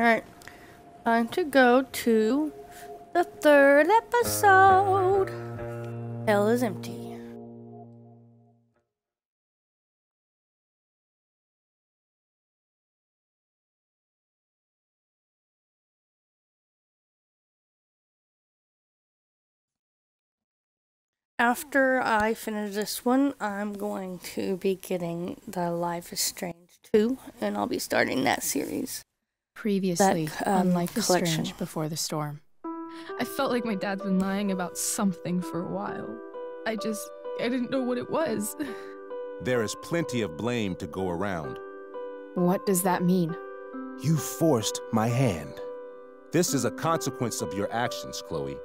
Alright, time to go to the third episode. Hell is empty. After I finish this one, I'm going to be getting the Life is Strange 2, and I'll be starting that series. Previously on Life is collection. Strange Before the Storm. I felt like my dad's been lying about something for a while. I didn't know what it was. There is plenty of blame to go around. What does that mean? You forced my hand. This is a consequence of your actions, Chloe.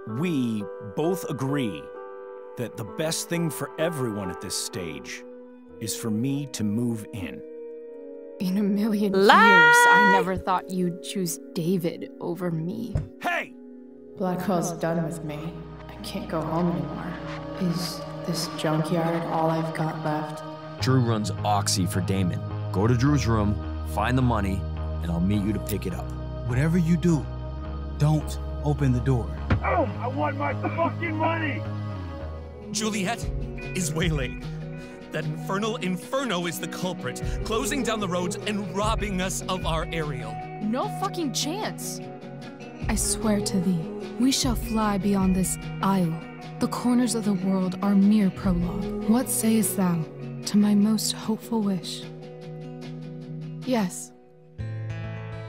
We both agree that the best thing for everyone at this stage is for me to move in. In a million years, I never thought you'd choose David over me. Hey! Blackwell's done with me. I can't go home anymore. Is this junkyard all I've got left? Drew runs Oxy for Damon. Go to Drew's room, find the money, and I'll meet you to pick it up. Whatever you do, don't open the door. Oh, I want my fucking money! Juliet is waylaid. That infernal Inferno is the culprit, closing down the roads and robbing us of our Ariel. No fucking chance. I swear to thee, we shall fly beyond this isle. The corners of the world are mere prologue. What sayest thou to my most hopeful wish? Yes.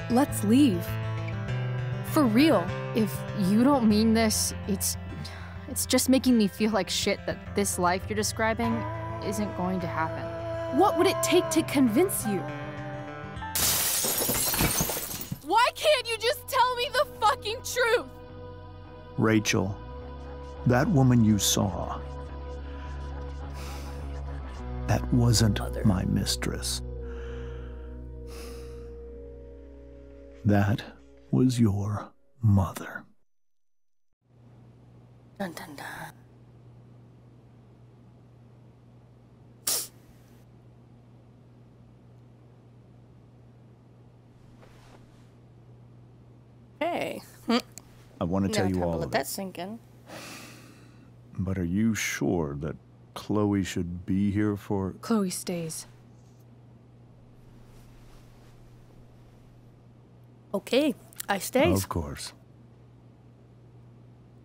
Let's leave. For real. If you don't mean this, it's just making me feel like shit that this life you're describing isn't going to happen. What would it take to convince you? Why can't you just tell me the fucking truth? Rachel, that woman you saw, that wasn't my mistress. That was your mother. Dun, dun, dun. Hey. I want to tell you all let of that it, sink in. but are you sure that Chloe should be here for... Chloe stays. Okay, I stays. Of course.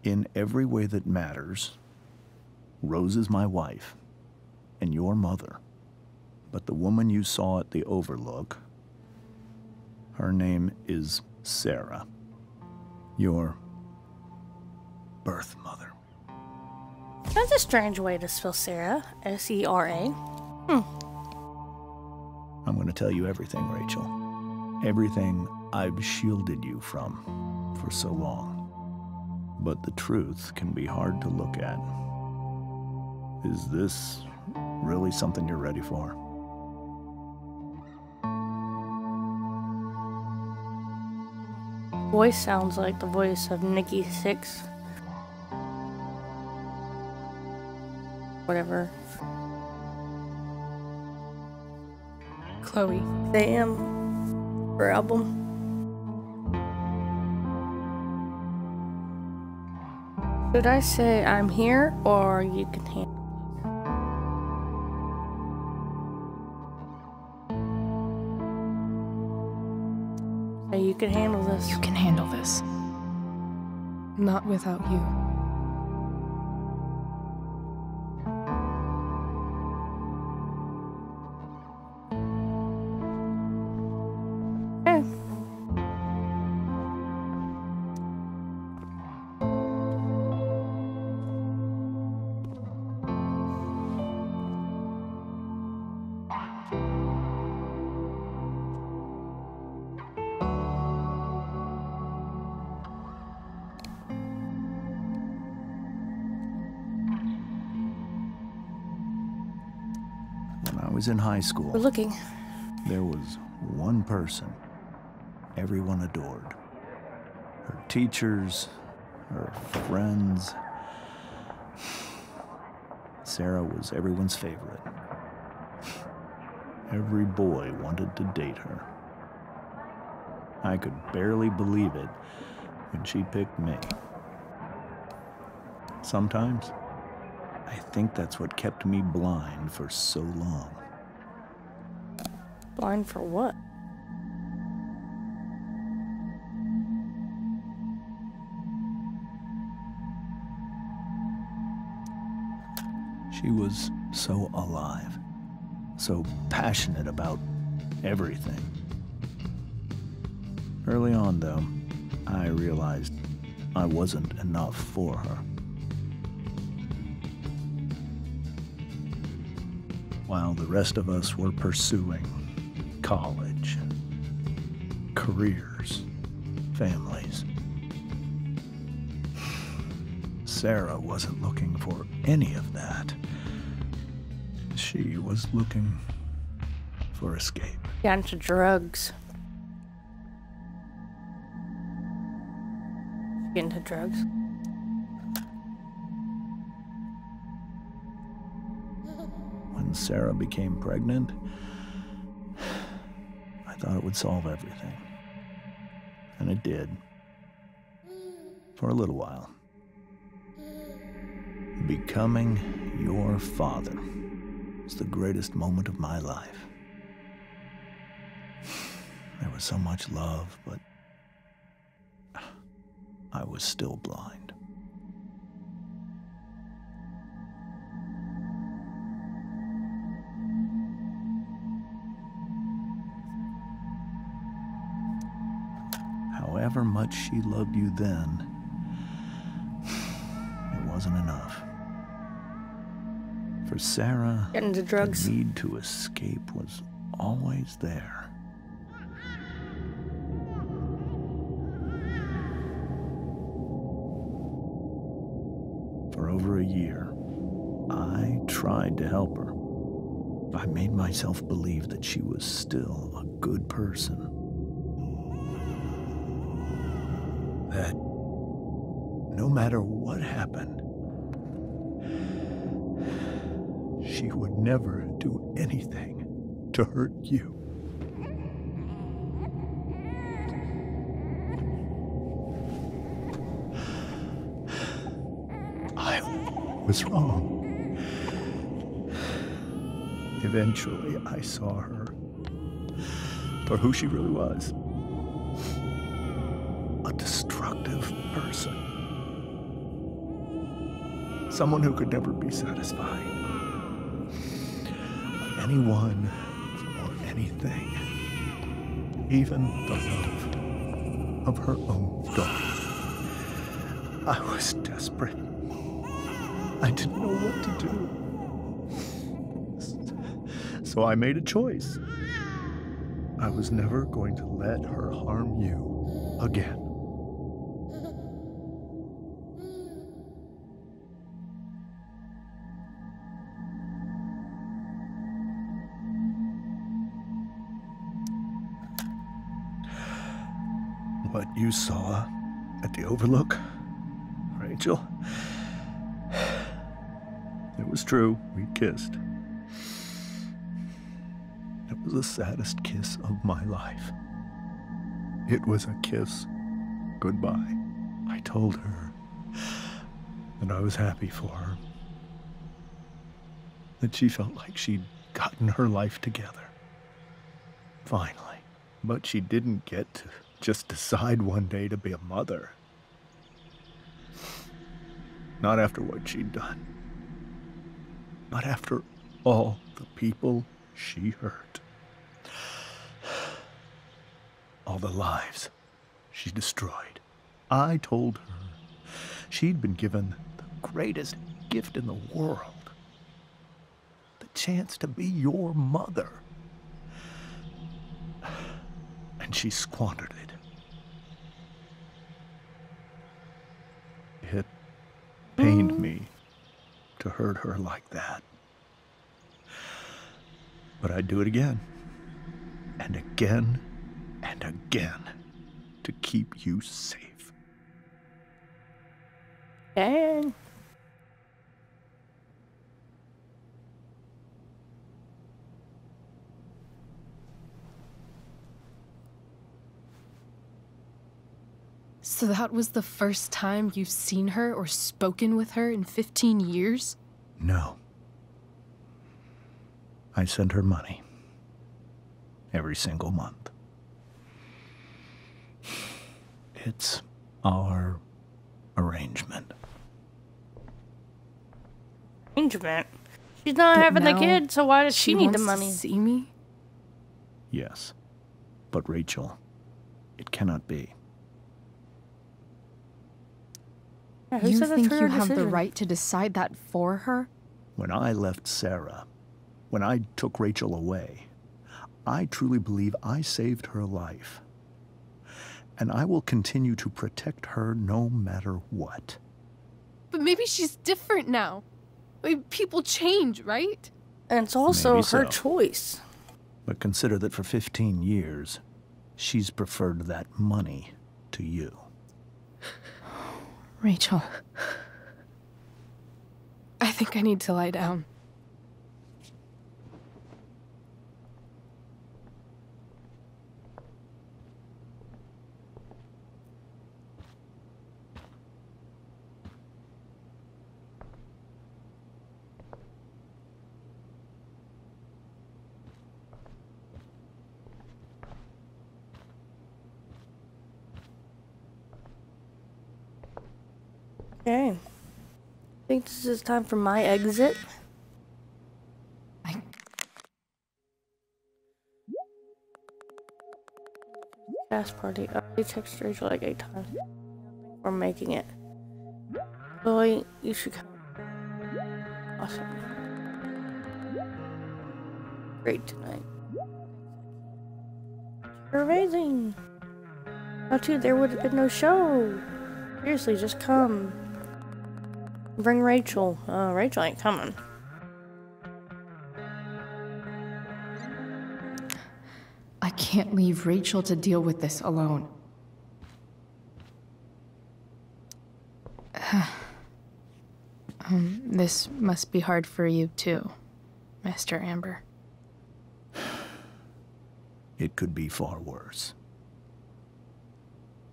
In every way that matters, Rose is my wife and your mother. But the woman you saw at the Overlook, her name is Sarah, your birth mother. That's a strange way to spell Sarah. S-E-R-A. I'm going to tell you everything, Rachel. Everything I've shielded you from for so long. But the truth can be hard to look at. Is this really something you're ready for? Voice sounds like the voice of Nikki Sixx. Whatever. Chloe. Sam. Her album. Should I say I'm here or you can handle it? So you can handle this. You can handle this. Not without you. Okay. When I was in high school, We're looking. there was one person everyone adored. Her teachers, her friends. Sarah was everyone's favorite. Every boy wanted to date her. I could barely believe it when she picked me. Sometimes, I think that's what kept me blind for so long. Blind for what? She was so alive, so passionate about everything. Early on, though, I realized I wasn't enough for her. While the rest of us were pursuing college, careers, families, Sarah wasn't looking for any of that. She was looking for escape. Got into drugs. Get into drugs. When Sarah became pregnant, I thought it would solve everything. And it did. For a little while. Becoming your father was the greatest moment of my life. There was so much love, but I was still blind. However much she loved you then, it wasn't enough. For Sarah, Get into drugs. the need to escape was always there. For over a year, I tried to help her. I made myself believe that she was still a good person. That no matter what happened, she would never do anything to hurt you. I was wrong. Eventually, I saw her for who she really was. A destructive person. Someone who could never be satisfied. Anyone or anything. Even the love of her own daughter. I was desperate. I didn't know what to do. So I made a choice. I was never going to let her harm you again. What you saw at the Overlook, Rachel, it was true. We kissed. It was the saddest kiss of my life. It was a kiss goodbye. I told her that I was happy for her. That she felt like she'd gotten her life together. Finally. But she didn't get to just decide one day to be a mother. Not after what she'd done. Not after all the people she hurt. All the lives she destroyed. I told her she'd been given the greatest gift in the world. The chance to be your mother. And she squandered it. It pained me to hurt her like that. But I'd do it again. And again. And again. To keep you safe. Dang. So that was the first time you've seen her or spoken with her in 15 years? No. I send her money. Every single month. It's our arrangement. Arrangement? She's not having the kid, so why does she need the money? To see me? Yes. But Rachel, it cannot be. Yeah, You think you have the right to decide that for her? When I left Sarah, when I took Rachel away, I truly believe I saved her life. And I will continue to protect her no matter what. But maybe she's different now. I mean, people change, right? And it's also Maybe her so. choice. But consider that for 15 years, she's preferred that money to you. Rachel. I think I need to lie down. Okay. I think this is time for my exit. Cast party. I already texted Rachel like 8 times. We're making it. Chloe, you should come. Awesome. Great tonight. You're amazing. How too, there would have been no show. Seriously, just come. Bring Rachel. Rachel ain't coming. I can't leave Rachel to deal with this alone. This must be hard for you too, Mr. Amber. It could be far worse.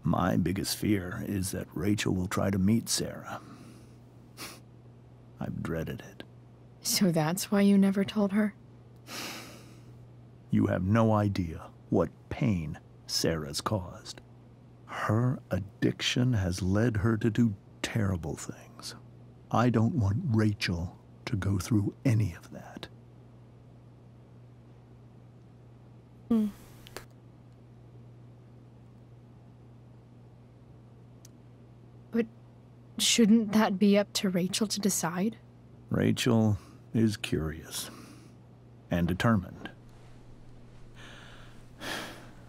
My biggest fear is that Rachel will try to meet Sarah. I've dreaded it. So that's why you never told her? You have no idea what pain Sarah's caused. Her addiction has led her to do terrible things. I don't want Rachel to go through any of that. But shouldn't that be up to Rachel to decide? Rachel is curious and determined.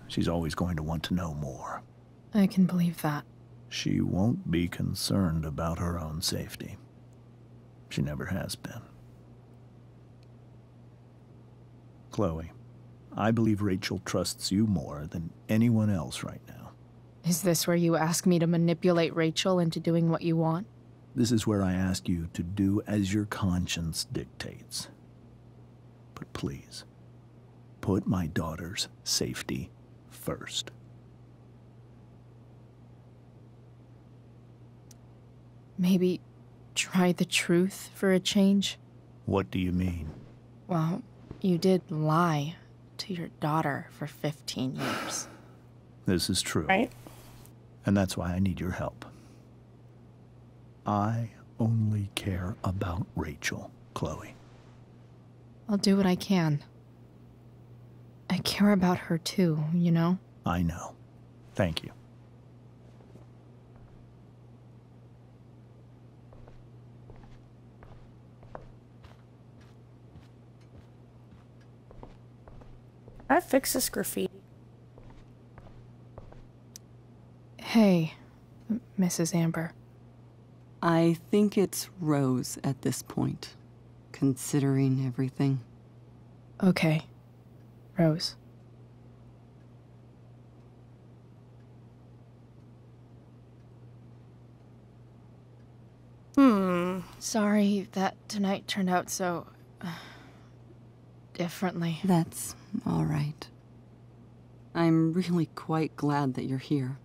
She's always going to want to know more. I can believe that. She won't be concerned about her own safety. She never has been. Chloe, I believe Rachel trusts you more than anyone else right now. Is this where you ask me to manipulate Rachel into doing what you want? This is where I ask you to do as your conscience dictates. But please, put my daughter's safety first. Maybe try the truth for a change? What do you mean? Well, you did lie to your daughter for 15 years. This is true. Right? And that's why I need your help. I only care about Rachel, Chloe. I'll do what I can. I care about her too, you know? I know. Thank you. I fix this graffiti. Hey, Mrs. Amber. I think it's Rose at this point, considering everything. Okay, Rose. Sorry that tonight turned out so... differently. That's all right. I'm really quite glad that you're here.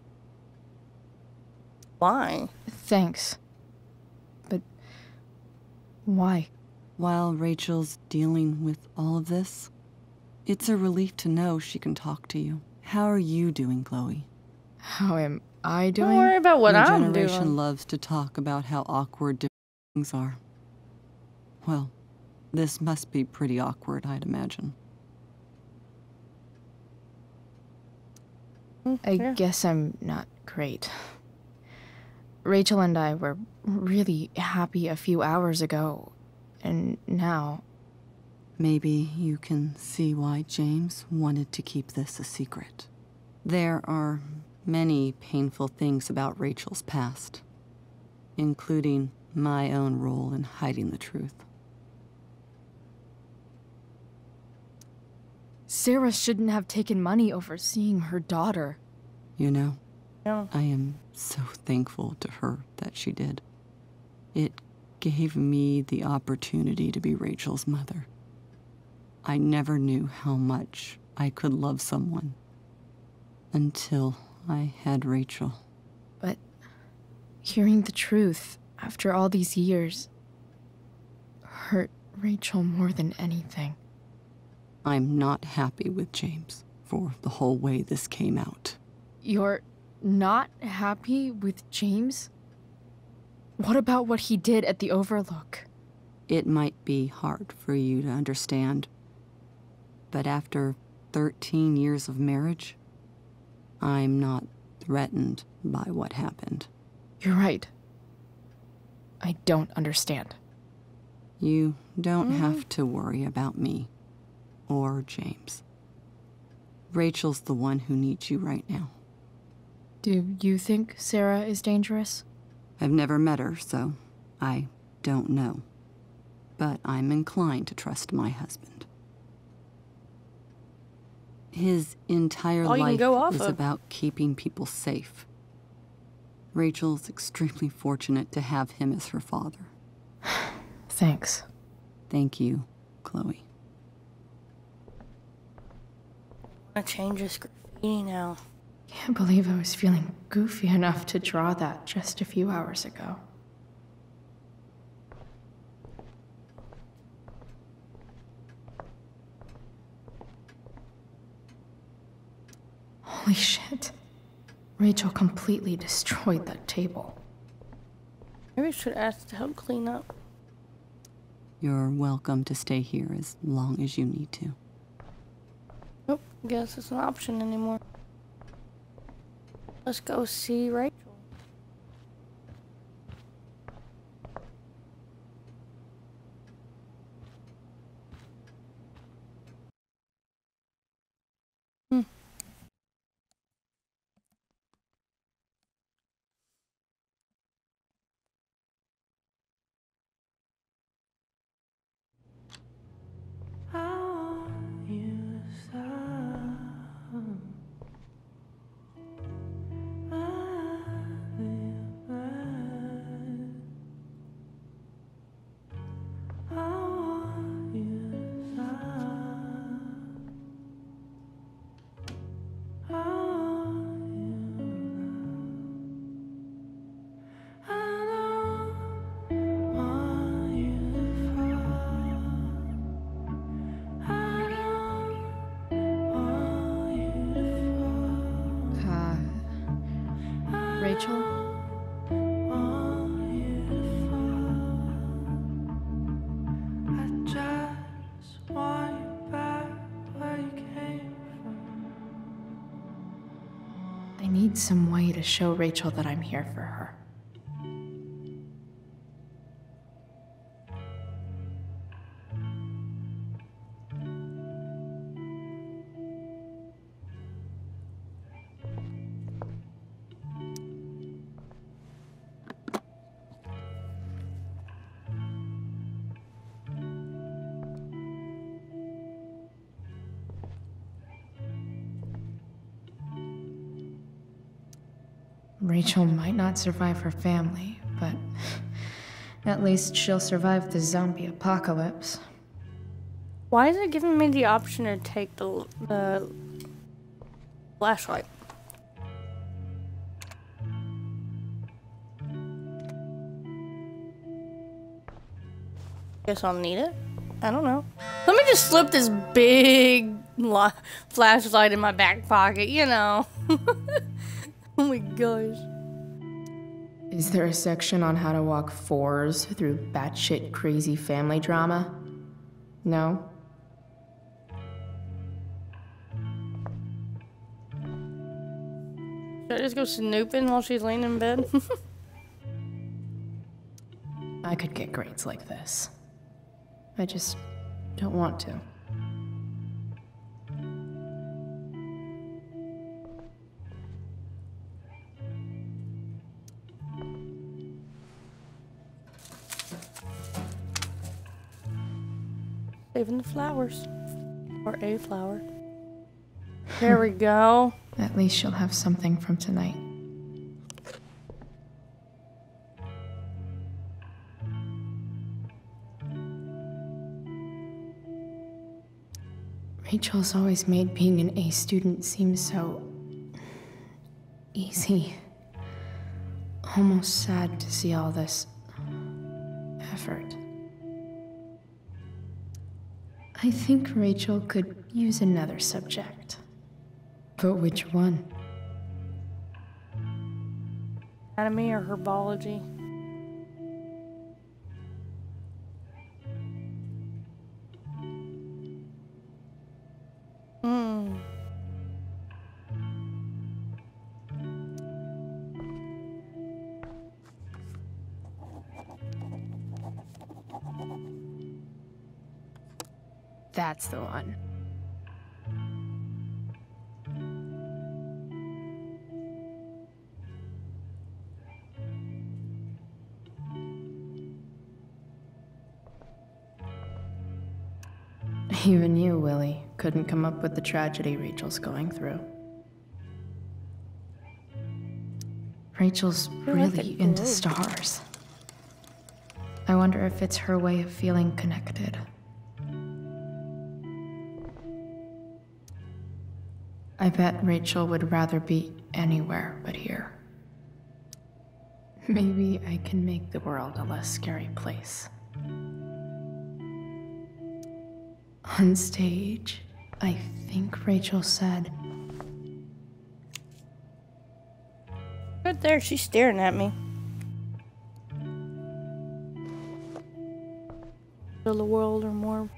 Why? Thanks. But why? While Rachel's dealing with all of this, it's a relief to know she can talk to you. How are you doing, Chloe? How am I doing? Don't worry about what Your I'm generation doing. loves to talk about how awkward different things are. Well, this must be pretty awkward, I'd imagine. I guess I'm not great. Rachel and I were really happy a few hours ago, and now... Maybe you can see why James wanted to keep this a secret. There are many painful things about Rachel's past, including my own role in hiding the truth. Sarah shouldn't have taken money over seeing her daughter. You know, Yeah. I am so thankful to her that she did. It gave me the opportunity to be Rachel's mother. I never knew how much I could love someone until I had Rachel. But hearing the truth after all these years hurt Rachel more than anything. I'm not happy with James for the whole way this came out. You're not happy with James? What about what he did at the Overlook? It might be hard for you to understand, but after 13 years of marriage, I'm not threatened by what happened. You're right. I don't understand. You don't have to worry about me or James. Rachel's the one who needs you right now. Do you think Sarah is dangerous? I've never met her, so I don't know. But I'm inclined to trust my husband. His entire All you can life go off is of. about keeping people safe. Rachel's extremely fortunate to have him as her father. Thanks. Thank you, Chloe. I want to change this graffiti now. Can't believe I was feeling goofy enough to draw that just a few hours ago. Holy shit. Rachel completely destroyed that table. Maybe I should ask to help clean up. You're welcome to stay here as long as you need to. Nope, guess it's an option anymore. Let's go see Rachel. Rachel? I need some way to show Rachel that I'm here for her. Rachel might not survive her family, but at least she'll survive the zombie apocalypse. Why is it giving me the option to take the flashlight? Guess I'll need it. I don't know. Let me just slip this big flashlight in my back pocket, you know. Oh my gosh. Is there a section on how to walk fours through batshit crazy family drama? No? Should I just go snooping while she's laying in bed? I could get grades like this. I just don't want to. Saving the flowers. Or a flower. There we go. At least she'll have something from tonight. Rachel's always made being an A student seem so easy. Almost sad to see all this effort. I think Rachel could use another subject. But which one? Anatomy or herbology? That's the one. Even you, Willie, couldn't come up with the tragedy Rachel's going through. Rachel's really into stars. I wonder if it's her way of feeling connected. I bet Rachel would rather be anywhere but here. Maybe I can make the world a less scary place. On stage, I think Rachel said... Right there, she's staring at me. Fill the world or more.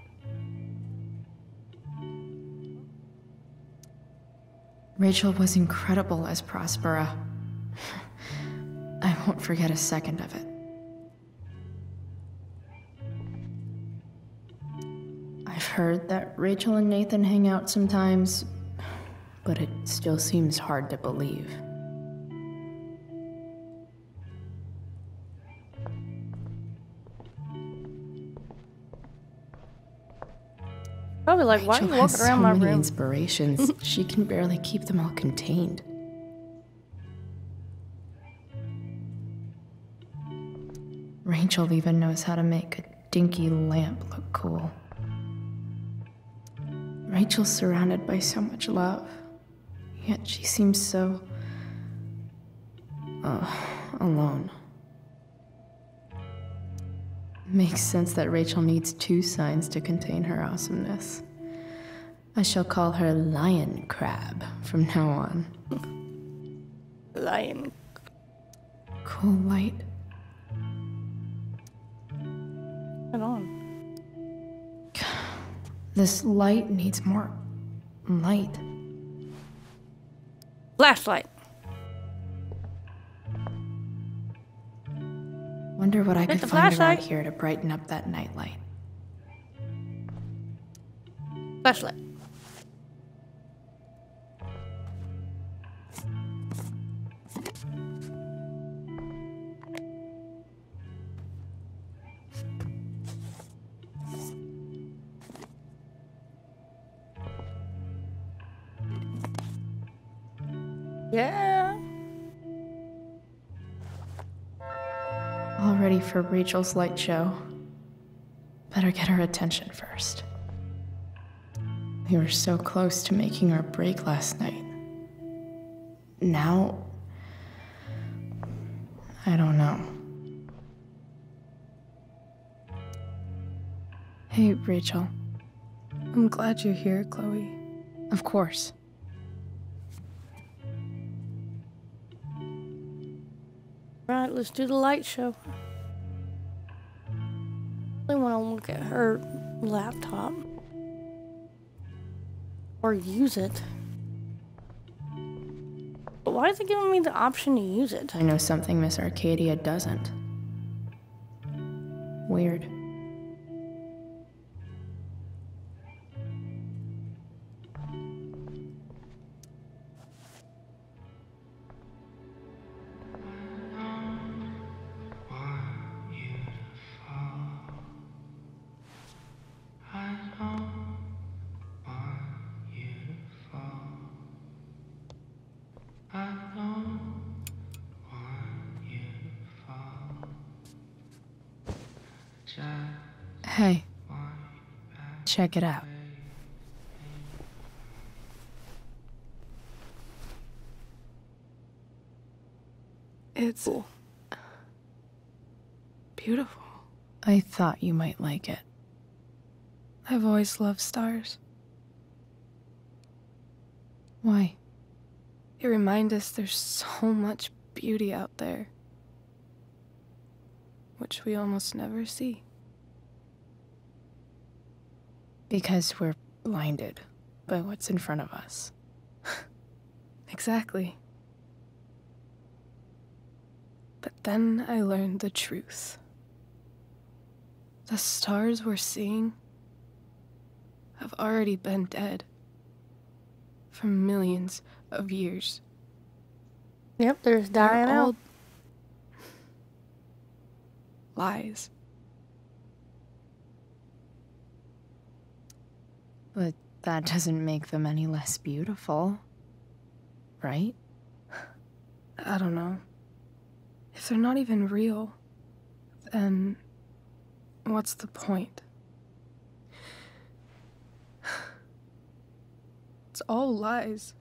Rachel was incredible as Prospera. I won't forget a second of it. I've heard that Rachel and Nathan hang out sometimes, but it still seems hard to believe. Probably like, why are you walking around my room? So many inspirations, she can barely keep them all contained. Rachel even knows how to make a dinky lamp look cool. Rachel's surrounded by so much love, yet she seems so... alone. Makes sense that Rachel needs 2 signs to contain her awesomeness. I shall call her Lion Crab from now on. Lion. Cool light. Come on. This light needs more light. Flashlight. Wonder what I Get could the find flashlight. around here to brighten up that nightlight. Flashlight. Yeah. All ready for Rachel's light show. Better get her attention first. We were so close to making our break last night. Now, I don't know. Hey, Rachel. I'm glad you're here, Chloe. Of course. Right, let's do the light show. I want to look at her laptop. Or use it. But why is it giving me the option to use it? I know something Miss Arcadia doesn't. Weird. Hey, check it out. It's beautiful. I thought you might like it. I've always loved stars. Why? They remind us there's so much beauty out there, which we almost never see. Because we're blinded by what's in front of us. Exactly. But then I learned the truth. The stars we're seeing have already been dead for millions of years. Yep, there's dying They're all out. lies. But that doesn't make them any less beautiful, right? I don't know. If they're not even real, then what's the point? It's all lies.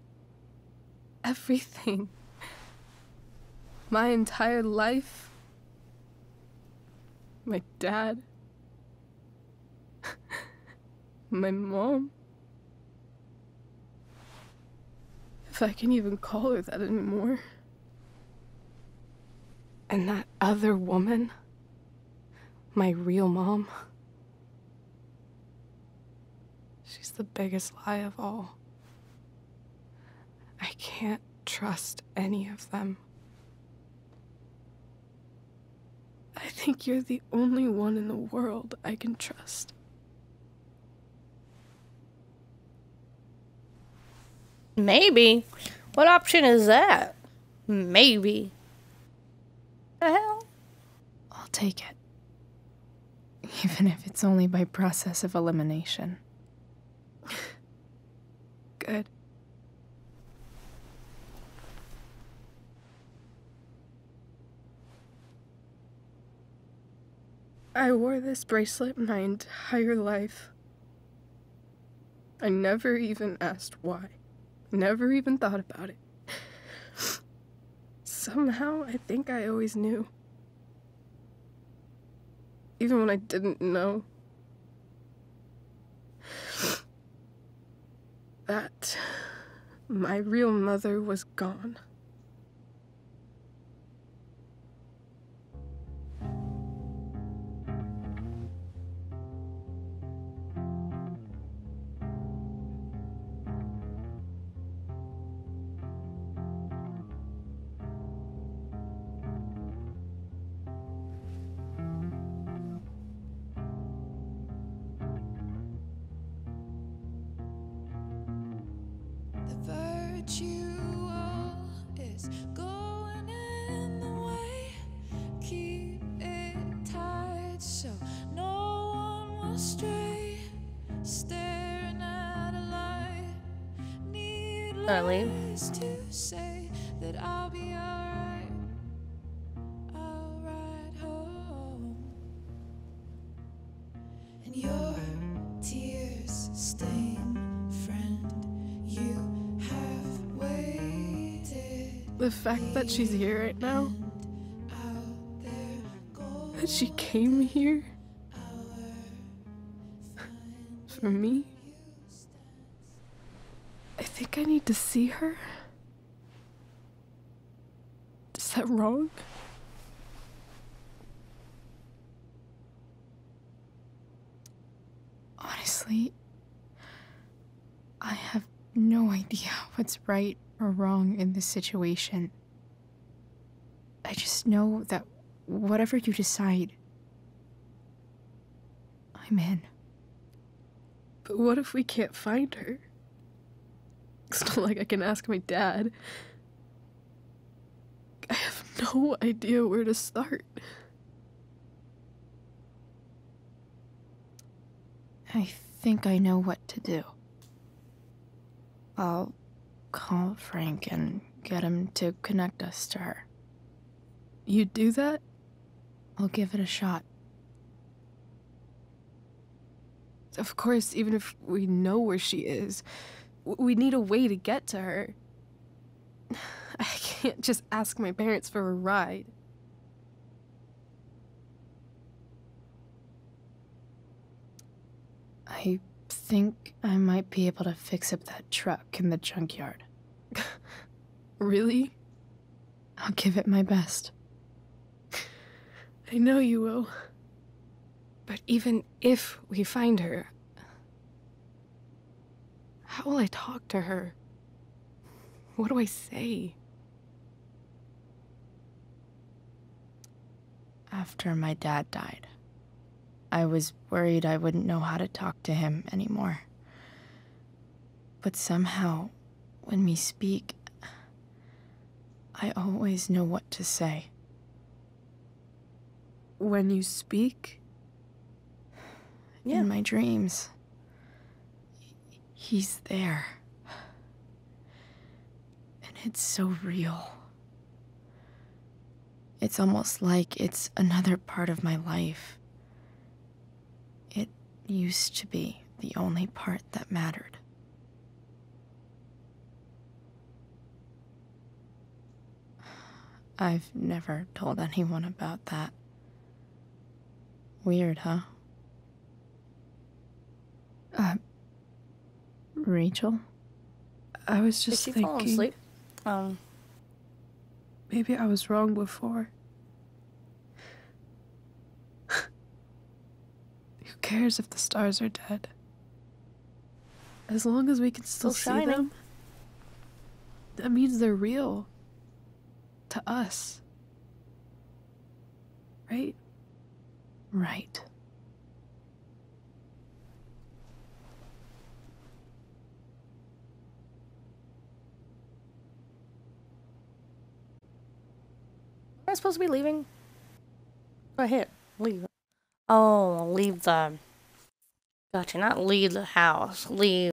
Everything. My entire life. My dad. My mom. If I can even call her that anymore. And that other woman. My real mom. She's the biggest lie of all. I can't trust any of them. I think you're the only one in the world I can trust. Maybe. What option is that? Maybe. The hell? I'll take it. Even if it's only by process of elimination. Good. I wore this bracelet my entire life. I never even asked why. Never even thought about it. Somehow, I think I always knew. Even when I didn't know. That my real mother was gone. I leave. And your tears stain, friend, you have waited. The fact that she's here right now, that she came here, for me? I think I need to see her. Is that wrong? Honestly, I have no idea what's right or wrong in this situation. I just know that whatever you decide, I'm in. But what if we can't find her? It's not like I can ask my dad. I have no idea where to start. I think I know what to do. I'll call Frank and get him to connect us to her. You'd do that? I'll give it a shot. Of course, even if we know where she is, we need a way to get to her. I can't just ask my parents for a ride. I think I might be able to fix up that truck in the junkyard. Really? I'll give it my best. I know you will. But even if we find her, how will I talk to her? What do I say? After my dad died, I was worried I wouldn't know how to talk to him anymore. But somehow, when we speak, I always know what to say. When you speak? Yeah. In my dreams. He's there. And it's so real. It's almost like it's another part of my life. It used to be the only part that mattered. I've never told anyone about that. Weird, huh? Rachel? I was just Did she fall asleep? Maybe I was wrong before. Who cares if the stars are dead? As long as we can still see them, that means they're real. To us. Right? Right. Am I supposed to be leaving? Go ahead, leave. Oh, leave the... Gotcha, not leave the house. Leave